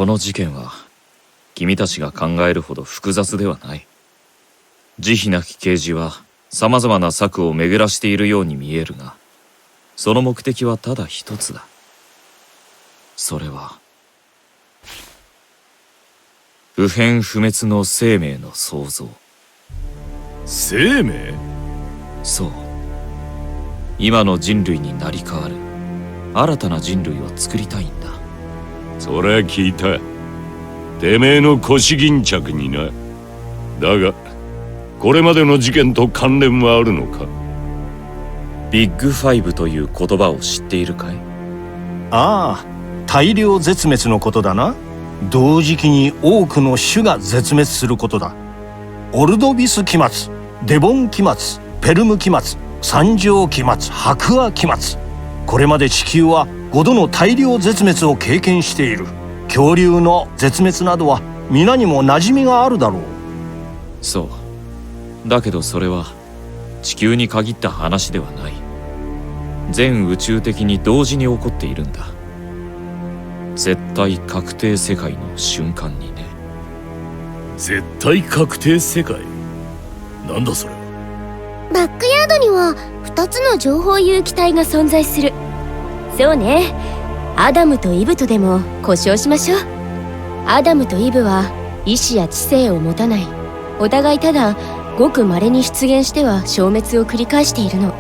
この事件は君たちが考えるほど複雑ではない。慈悲なき刑事は様々な策を巡らしているように見えるが、その目的はただ一つだ。それは不変不滅の生命の創造。生命？そう。今の人類に成り代わる新たな人類を作りたいんだ。そりゃ聞いた。てめえの腰巾着にな。だがこれまでの事件と関連はあるのか？ビッグファイブという言葉を知っているかい？ああ、大量絶滅のことだな。同時期に多くの種が絶滅することだ。オルドビス期末、デボン期末、ペルム期末、三条期末、白亜期末。これまで地球は5度の大量絶滅を経験している。恐竜の絶滅などは皆にも馴染みがあるだろう。そう。だけどそれは地球に限った話ではない。全宇宙的に同時に起こっているんだ。絶対確定世界の瞬間にね。絶対確定世界？なんだそれは。バックヤードには2つの情報有機体が存在する。そうね、アダムとイブとでも呼称しましょう。アダムとイブは意志や知性を持たない。お互いただごく稀に出現しては消滅を繰り返しているの。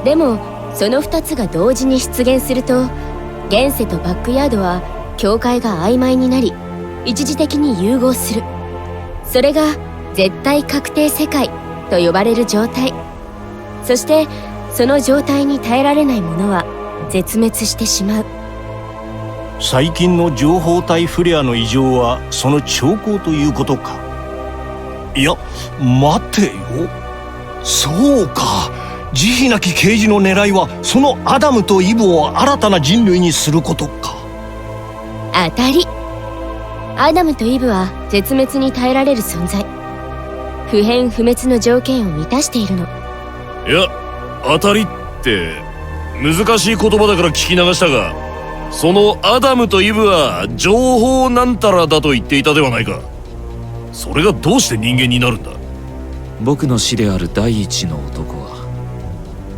でもその2つが同時に出現すると、現世とバックヤードは境界が曖昧になり一時的に融合する。それが絶対確定世界と呼ばれる状態。そしてその状態に耐えられないものは絶滅してしまう。最近の情報体フレアの異常はその兆候ということか。いや、待てよ。そうか。慈悲なき啓示の狙いはそのアダムとイブを新たな人類にすることか。当たり。アダムとイブは絶滅に耐えられる存在。不変不滅の条件を満たしているの。いや、当たりって難しい言葉だから聞き流したが、そのアダムとイブは情報なんたらだと言っていたではないか。それがどうして人間になるんだ？僕の師である第一の男は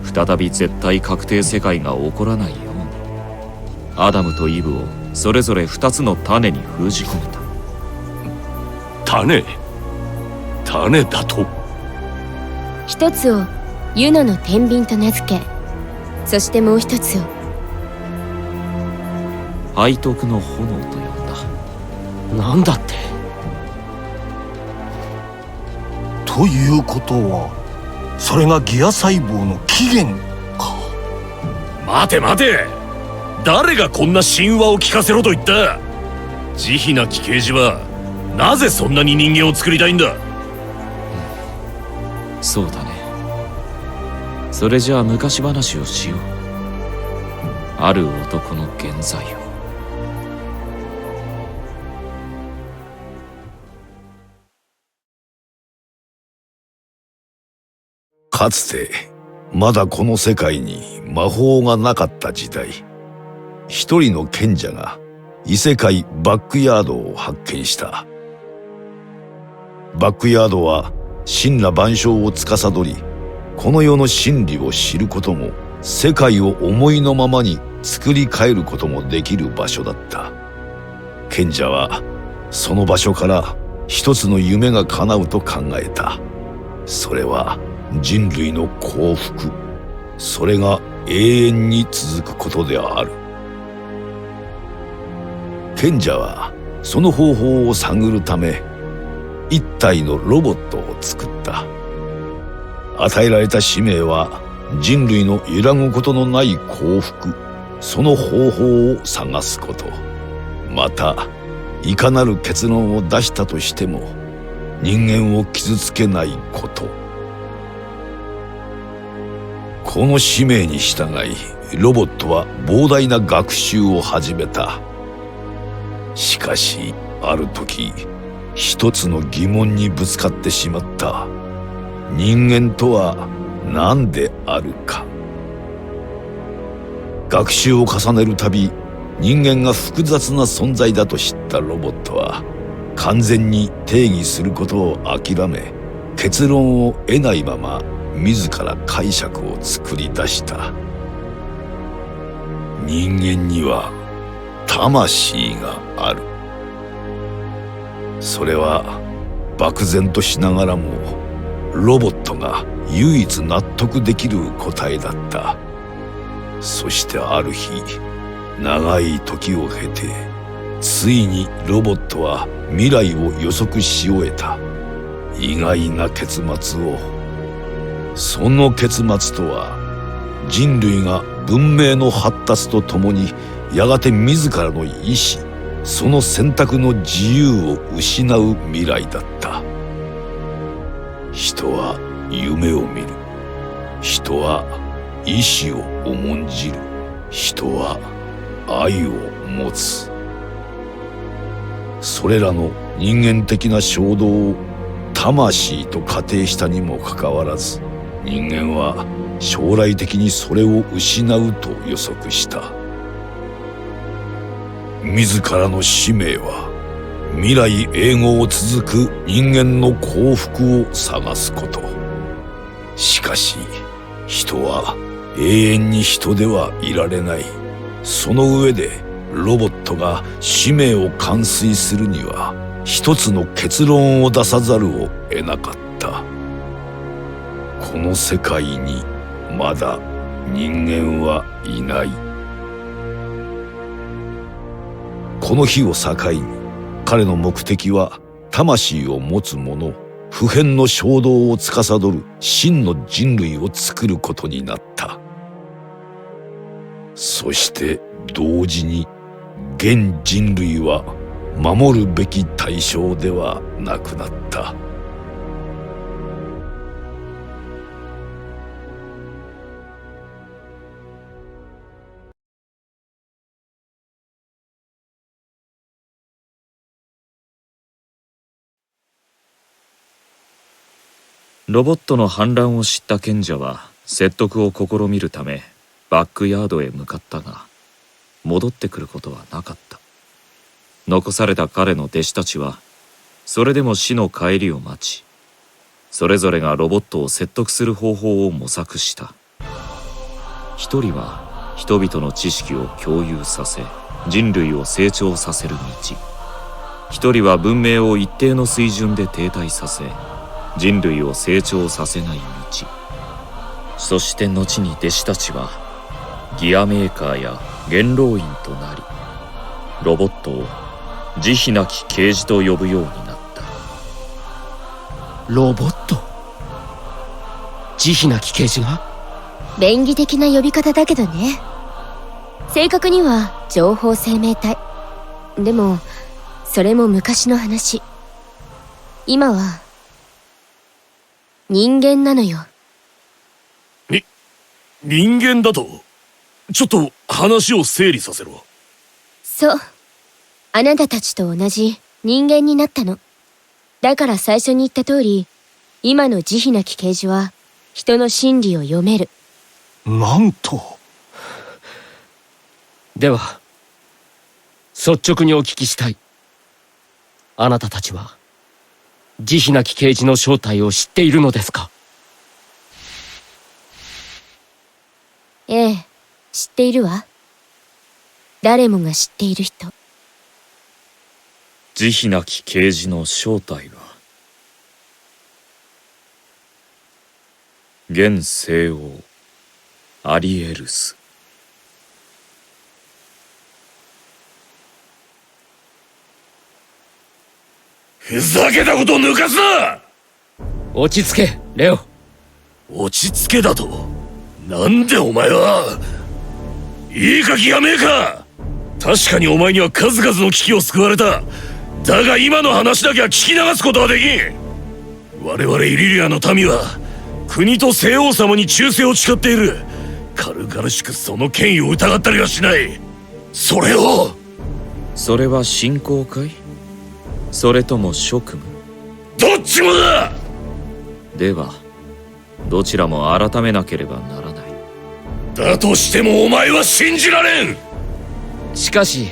再び絶対確定世界が起こらないようにアダムとイブをそれぞれ2つの種に封じ込めた。種だと？一つをユノの天秤と名付け、そしてもう一つを背徳の炎と呼んだ。なんだって？ということはそれがギア細胞の起源か。待て待て、誰がこんな神話を聞かせろと言った？慈悲なき啓示はなぜそんなに人間を作りたいんだ？そうだね。それじゃあ昔話をしよう。ある男の現在を。かつてまだこの世界に魔法がなかった時代、一人の賢者が異世界バックヤードを発見した。バックヤードは神羅万象を司り、この世の真理を知ることも世界を思いのままに作り変えることもできる場所だった。賢者はその場所から一つの夢が叶うと考えた。それは人類の幸福、それが永遠に続くことである。賢者はその方法を探るため一体のロボットを作った。与えられた使命は人類の揺らぐことのない幸福、その方法を探すこと。またいかなる結論を出したとしても人間を傷つけないこと。この使命に従いロボットは膨大な学習を始めた。しかしある時一つの疑問にぶつかってしまった。人間とは何であるか。学習を重ねるたび人間が複雑な存在だと知ったロボットは完全に定義することを諦め、結論を得ないまま自ら解釈を作り出した。人間には魂がある。それは漠然としながらもロボットが唯一納得できる答えだった。そしてある日、長い時を経てついにロボットは未来を予測し終えた。意外な結末を。その結末とは、人類が文明の発達とともにやがて自らの意志、その選択の自由を失う未来だった。人は夢を見る。人は意志を重んじる。人は愛を持つ。それらの人間的な衝動を魂と仮定したにもかかわらず、人間は将来的にそれを失うと予測した。自らの使命は未来永劫続く人間の幸福を探すこと。しかし人は永遠に人ではいられない。その上でロボットが使命を完遂するには一つの結論を出さざるを得なかった。この世界にまだ人間はいない。この日を境に彼の目的は魂を持つ者、不変の衝動を司る真の人類を作ることになった。そして同時に現人類は守るべき対象ではなくなった。ロボットの反乱を知った賢者は説得を試みるためバックヤードへ向かったが、戻ってくることはなかった。残された彼の弟子たちはそれでも死の帰りを待ち、それぞれがロボットを説得する方法を模索した。一人は人々の知識を共有させ人類を成長させる道、一人は文明を一定の水準で停滞させ人類を成長させない道。そして後に弟子たちはギアメーカーや元老院となり、ロボットを慈悲なき啓示と呼ぶようになった。ロボット、慈悲なき啓示が？便宜的な呼び方だけどね。正確には情報生命体。でもそれも昔の話。今は人間なのよ。人間だと？ちょっと話を整理させろ。そう。あなたたちと同じ人間になったの。だから最初に言った通り、今の慈悲なき啓示は人の心理を読める。なんと。では率直にお聞きしたい。あなたたちは慈悲なき啓示の正体を知っているのですか？ええ、知っているわ。誰もが知っている人。慈悲なき啓示の正体は現聖王アリエルス。ふざけたことを抜かすな！落ち着け、レオ。落ち着けだと？なんでお前は。いいかギアメーカー、確かにお前には数々の危機を救われた。だが今の話だけは聞き流すことはできん。我々イリリアの民は国と聖王様に忠誠を誓っている。軽々しくその権威を疑ったりはしない。それは信仰かい？それとも職務？どっちもだ！ではどちらも改めなければならない。だとしてもお前は信じられん。しかし、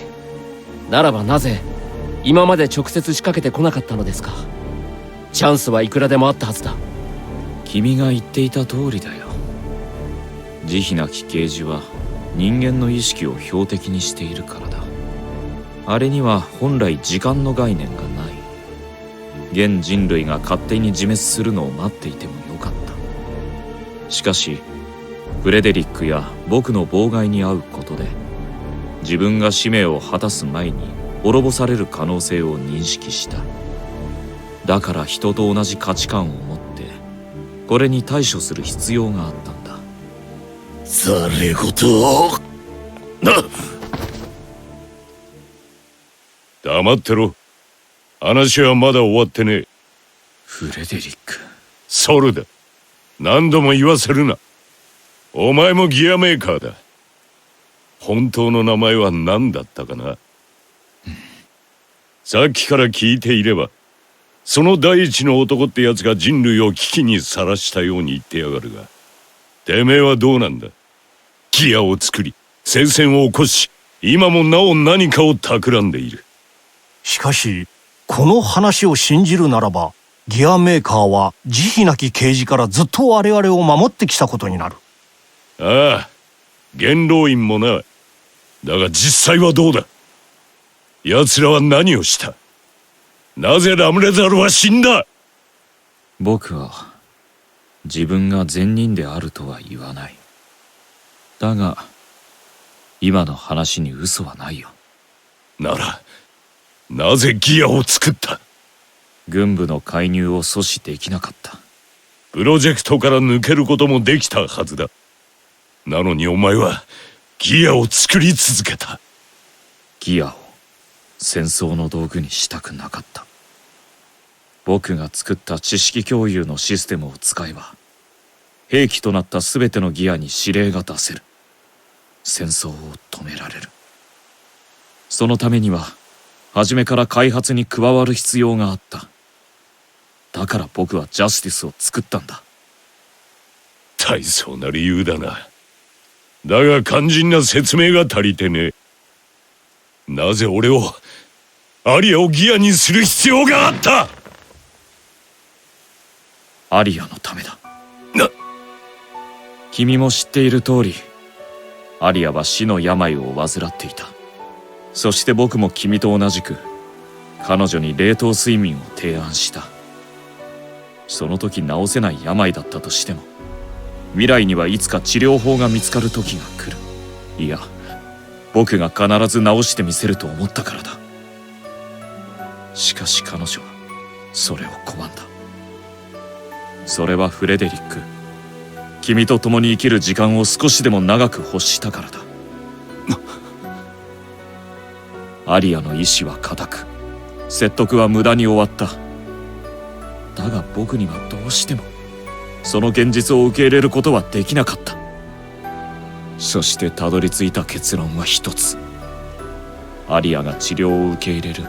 ならばなぜ今まで直接仕掛けてこなかったのですか。チャンスはいくらでもあったはずだ。君が言っていた通りだよ。慈悲なき啓示は人間の意識を標的にしているからだ。あれには本来時間の概念がない。現人類が勝手に自滅するのを待っていてもよかった。しかしフレデリックや僕の妨害に遭うことで自分が使命を果たす前に滅ぼされる可能性を認識した。だから人と同じ価値観を持ってこれに対処する必要があったんだ。ざれ言をな。黙ってろ。話はまだ終わってねえ。フレデリック。ソルだ。何度も言わせるな。お前もギアメーカーだ。本当の名前は何だったかな。さっきから聞いていれば、その第一の男ってやつが人類を危機にさらしたように言ってやがるが、てめえはどうなんだ。ギアを作り、聖戦を起こし、今もなお何かを企んでいる。しかし、この話を信じるならば、ギアメーカーは慈悲なき啓示からずっと我々を守ってきたことになる。ああ、元老院もな。だが実際はどうだ。奴らは何をした。なぜラムレザルは死んだ。僕は自分が善人であるとは言わない。だが今の話に嘘はないよ。ならなぜギアを作った。軍部の介入を阻止できなかった。プロジェクトから抜けることもできたはずだ。なのにお前はギアを作り続けた。ギアを戦争の道具にしたくなかった。僕が作った知識共有のシステムを使えば兵器となった全てのギアに指令が出せる。戦争を止められる。そのためには初めから開発に加わる必要があった。だから僕はジャスティスを作ったんだ。大層な理由だな。だが肝心な説明が足りてねえ。なぜ俺をアリアをギアにする必要があった。アリアのためだ。な。君も知っている通りアリアは死の病を患っていた。そして僕も君と同じく彼女に冷凍睡眠を提案した。その時治せない病だったとしても未来にはいつか治療法が見つかる時が来る。いや僕が必ず治してみせると思ったからだ。しかし彼女はそれを拒んだ。それはフレデリック、君と共に生きる時間を少しでも長く欲したからだ。アリアの意志は固く説得は無駄に終わった。だが僕にはどうしてもその現実を受け入れることはできなかった。そしてたどり着いた結論は一つ。アリアが治療を受け入れる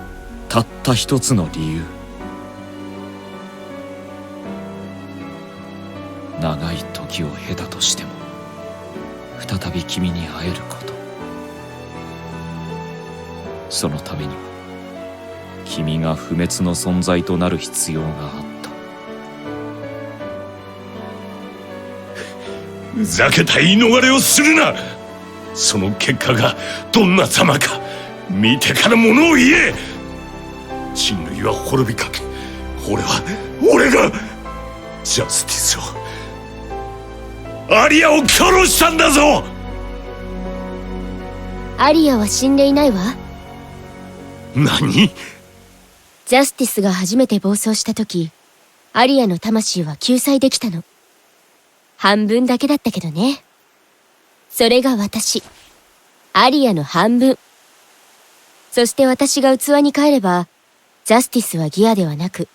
たった一つの理由。長い時を経たとしても再び君に会えること。そのためには君が不滅の存在となる必要があった。ふざけた言い逃れをするな。その結果がどんな様か見てからものを言え。人類は滅びかけ、俺がジャスティスをアリアを殺したんだぞ。アリアは死んでいないわ。何？ジャスティスが初めて暴走した時、アリアの魂は救済できたの。半分だけだったけどね。それが私、アリアの半分。そして私が器に帰れば、ジャスティスはギアではなく、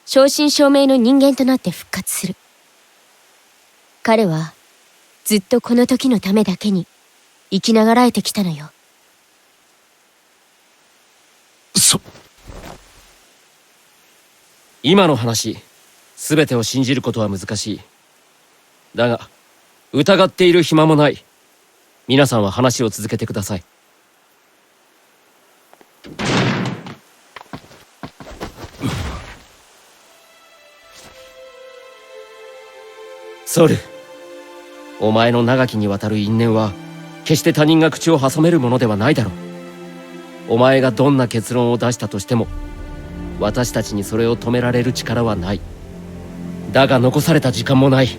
正真正銘の人間となって復活する。彼は、ずっとこの時のためだけに、生きながらえてきたのよ。今の話、すべてを信じることは難しい。だが、疑っている暇もない。皆さんは話を続けてください。ソル、お前の長きにわたる因縁は決して他人が口を挟めるものではないだろう。お前がどんな結論を出したとしても私たちにそれを止められる力はない。だが残された時間もない。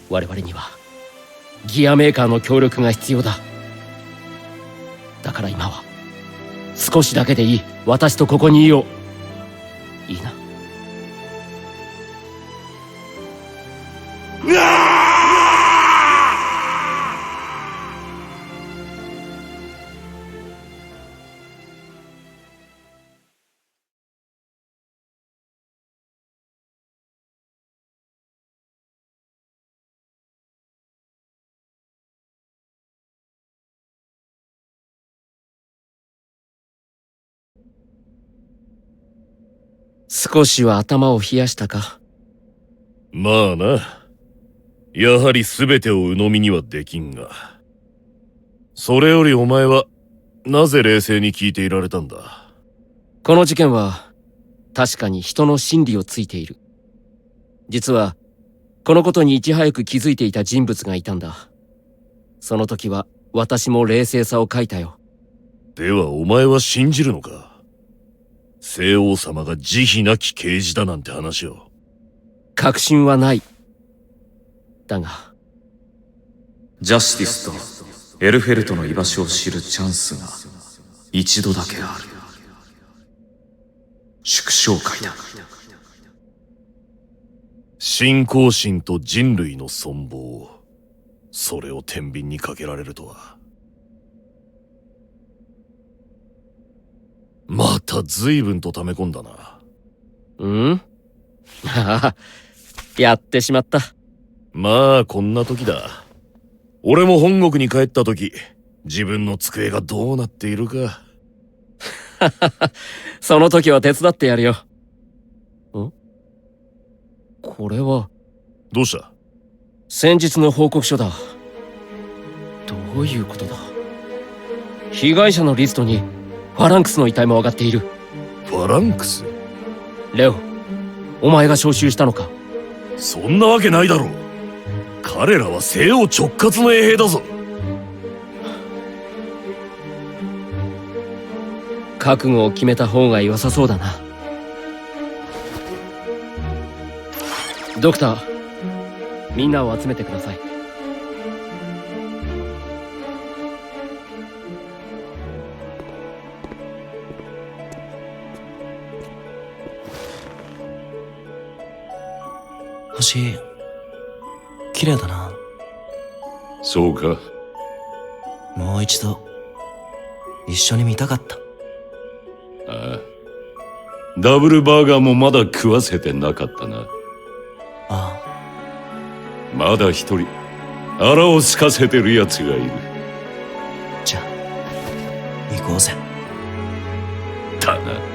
我々にはギアメーカーの協力が必要だ。だから今は少しだけでいい。私とここにいよう。いいな。少しは頭を冷やしたか。まあな。やはり全てを鵜呑みにはできんが。それよりお前は、なぜ冷静に聞いていられたんだ。この事件は確かに人の心理をついている。実はこのことにいち早く気づいていた人物がいたんだ。その時は私も冷静さを欠いたよ。ではお前は信じるのか。聖王様が慈悲なき啓示だなんて話を。確信はない。だがジャスティスとエルフェルトの居場所を知るチャンスが一度だけある。祝勝会だ。信仰心と人類の存亡、それを天秤にかけられるとは。また随分と溜め込んだな。うんああ、やってしまった。まあこんな時だ。俺も本国に帰った時、自分の机がどうなっているか。その時は手伝ってやるよ。ん？これはどうした？先日の報告書だ。どういうことだ？被害者のリストにファランクスの遺体も上がっている。ファランクス？レオ、お前が招集したのか？そんなわけないだろう。彼らは西欧直轄の衛兵だぞ。覚悟を決めた方が良さそうだな。ドクター、みんなを集めてください。星、綺麗だな。そうか。もう一度一緒に見たかった。ああ。ダブルバーガーもまだ食わせてなかったな。あまだ一人腹を空かせてる奴がいる。あ、じゃあ行こうぜ。だな。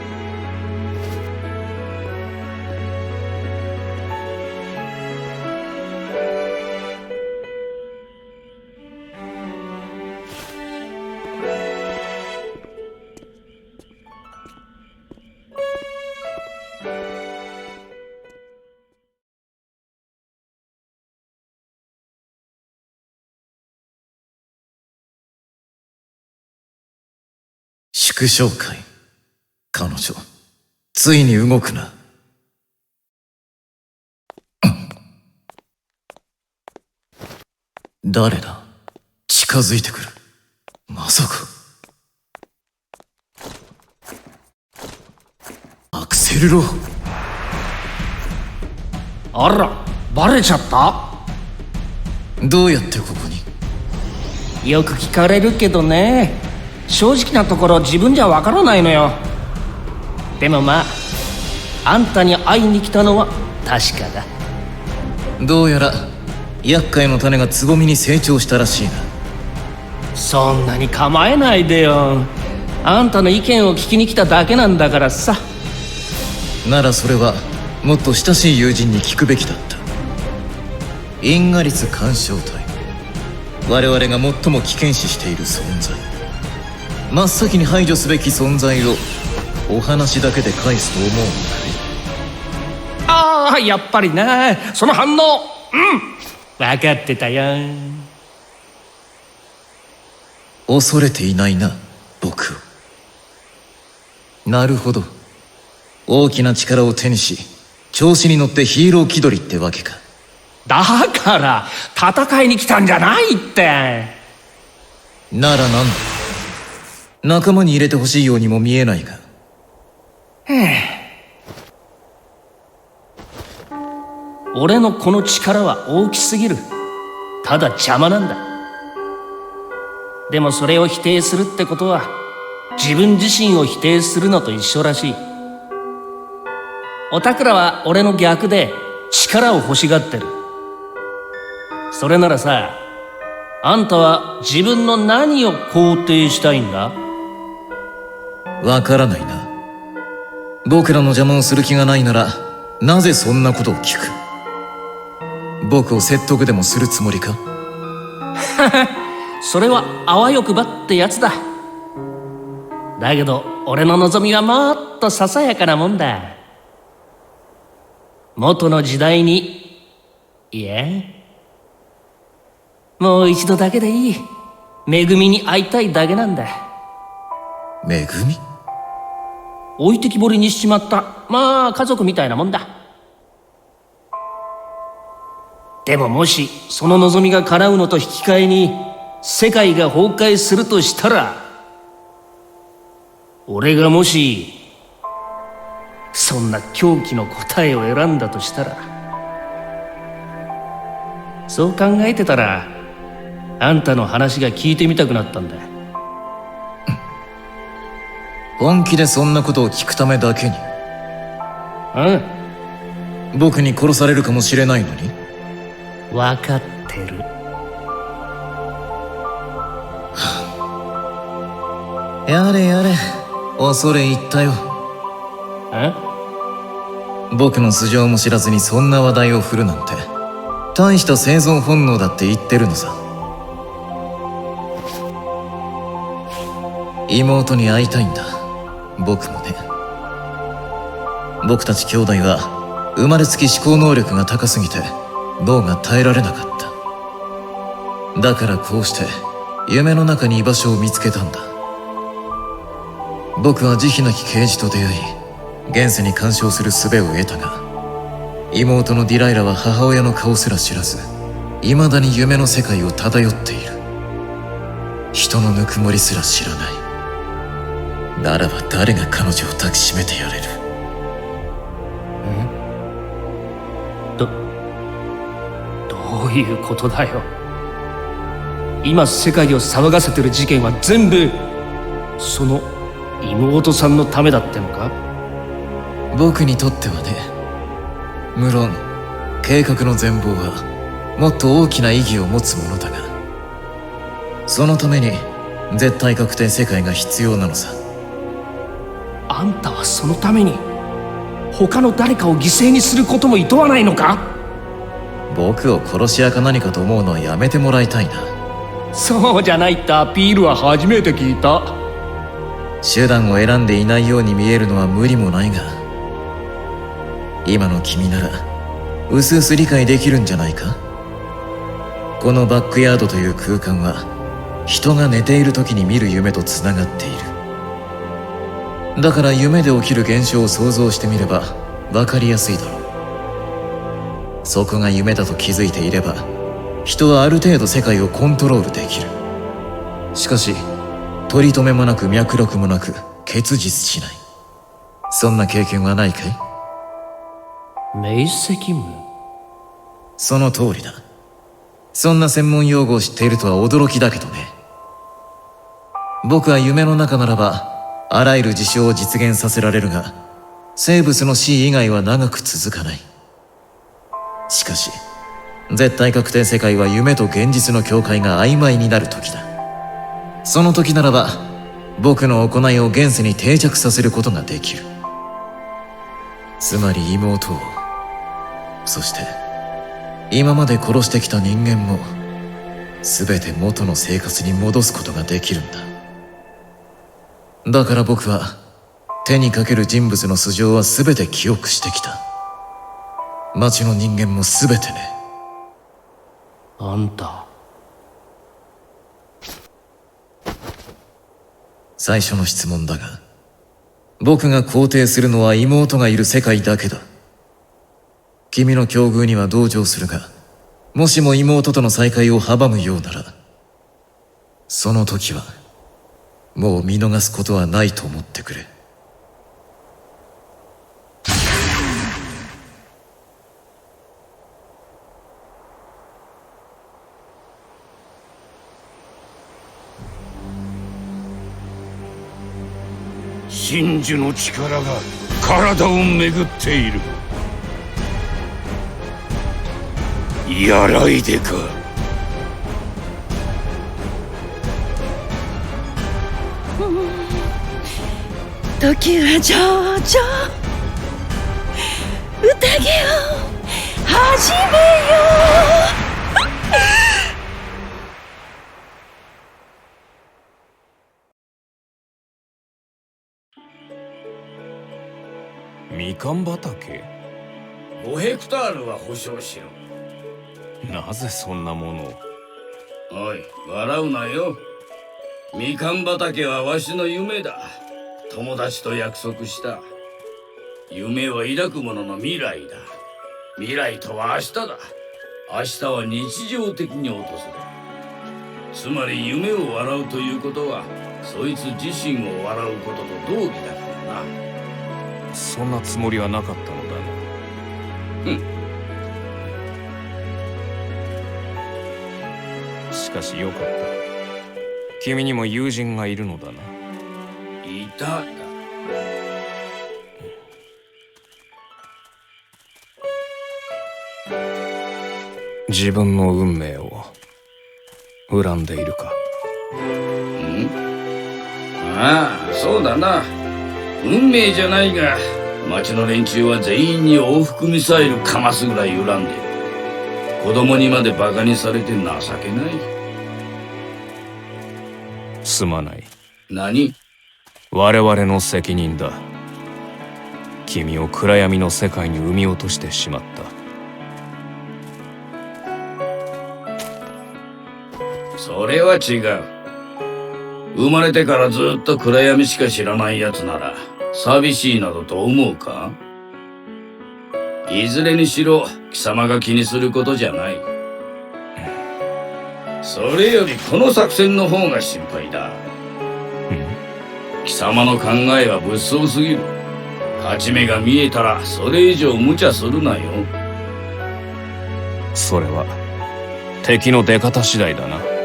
祝勝会。彼女、ついに動くな。誰だ？近づいてくる。まさか。アクセルロー。あら、バレちゃった？どうやってここに？よく聞かれるけどね、正直なところ自分じゃわからないのよ。でもまあ、あんたに会いに来たのは確かだ。どうやら厄介の種がつぼみに成長したらしいな。そんなに構えないでよ。あんたの意見を聞きに来ただけなんだからさ。ならそれはもっと親しい友人に聞くべきだった。因果率干渉体、我々が最も危険視している存在、真っ先に排除すべき存在をお話だけで返すと思うのかい？ああ、やっぱりね。その反応分かってたよ。恐れていないな、僕を。なるほど。大きな力を手にし、調子に乗ってヒーロー気取りってわけか。だから戦いに来たんじゃないって。ならなんだ。仲間に入れてほしいようにも見えないが。俺のこの力は大きすぎる。ただ邪魔なんだ。でもそれを否定するってことは自分自身を否定するのと一緒らしい。おたくらは俺の逆で力を欲しがってる。それならさ、あんたは自分の何を肯定したいんだ？わからないな。僕らの邪魔をする気がないなら、なぜそんなことを聞く？僕を説得でもするつもりか？それはあわよくばってやつだ。だけど俺の望みはもっとささやかなもんだ。元の時代に、いえ、もう一度だけでいい。めぐみに会いたいだけなんだ。めぐみ？置いてきぼりにしちまった、まあ家族みたいなもんだ。でももしその望みが叶うのと引き換えに世界が崩壊するとしたら、俺がもしそんな狂気の答えを選んだとしたら、そう考えてたらあんたの話が聞いてみたくなったんだ。本気でそんなことを聞くためだけに？僕に殺されるかもしれないのに？分かってる。やれやれ、恐れ入ったよ。僕の素性も知らずにそんな話題を振るなんて、大した生存本能だって言ってるのさ。妹に会いたいんだ、僕もね。僕たち兄弟は生まれつき思考能力が高すぎて脳が耐えられなかった。だからこうして夢の中に居場所を見つけたんだ。僕は慈悲なき刑事と出会い、現世に干渉する術を得たが、妹のディライラは母親の顔すら知らず、未だに夢の世界を漂っている。人のぬくもりすら知らない。ならば誰が彼女を抱きしめてやれる？どういうことだよ。今世界を騒がせてる事件は全部その妹さんのためだってのか？僕にとってはね。無論計画の全貌はもっと大きな意義を持つものだが、そのために絶対確定世界が必要なのさ。あんたはそのために他の誰かを犠牲にすることも厭わないのか？僕を殺し屋か何かと思うのはやめてもらいたいな。そうじゃないってアピールは初めて聞いた。手段を選んでいないように見えるのは無理もないが、今の君ならうすうす理解できるんじゃないか？このバックヤードという空間は人が寝ている時に見る夢とつながっている。だから夢で起きる現象を想像してみれば分かりやすいだろう。そこが夢だと気づいていれば、人はある程度世界をコントロールできる。しかし取り留めもなく脈絡もなく結実しない。そんな経験はないかい？明晰夢？その通りだ。そんな専門用語を知っているとは驚きだけどね。僕は夢の中ならばあらゆる事象を実現させられるが、生物の死以外は長く続かない。しかし絶対確定世界は夢と現実の境界が曖昧になる時だ。その時ならば僕の行いを現世に定着させることができる。つまり妹を、そして今まで殺してきた人間も全て元の生活に戻すことができるんだ。だから僕は手にかける人物の素性は全て記憶してきた。町の人間も全てね。あんた。最初の質問だが、僕が肯定するのは妹がいる世界だけだ。君の境遇には同情するが、もしも妹との再会を阻むようなら、その時は、もう見逃すことはないと思ってくれ。真珠の力が体を巡っている。やらいでか。時は上々、宴を始めよみかん畑？ 5ヘクタールは保証しろ。なぜそんなものを？おい、笑うなよ。みかん畑はわしの夢だ。友達と約束した。夢は抱く者の未来だ。未来とは明日だ。明日は日常的に訪れる。つまり夢を笑うということは、そいつ自身を笑うことと同義だからな。そんなつもりはなかったのだな。しかしよかった。君にも友人がいるのだな。いただ。自分の運命を恨んでいるか？ああ、そうだな。運命じゃないが、町の連中は全員に往復ミサイルかますぐらい恨んでる。子供にまでバカにされて情けない。すまない。何？我々の責任だ。君を暗闇の世界に産み落としてしまった。それは違う。生まれてからずっと暗闇しか知らない奴なら寂しいなどと思うか？いずれにしろ貴様が気にすることじゃない。それよりこの作戦の方が心配だ。貴様の考えは物騒すぎる。勝ち目が見えたらそれ以上無茶するなよ。それは敵の出方次第だな。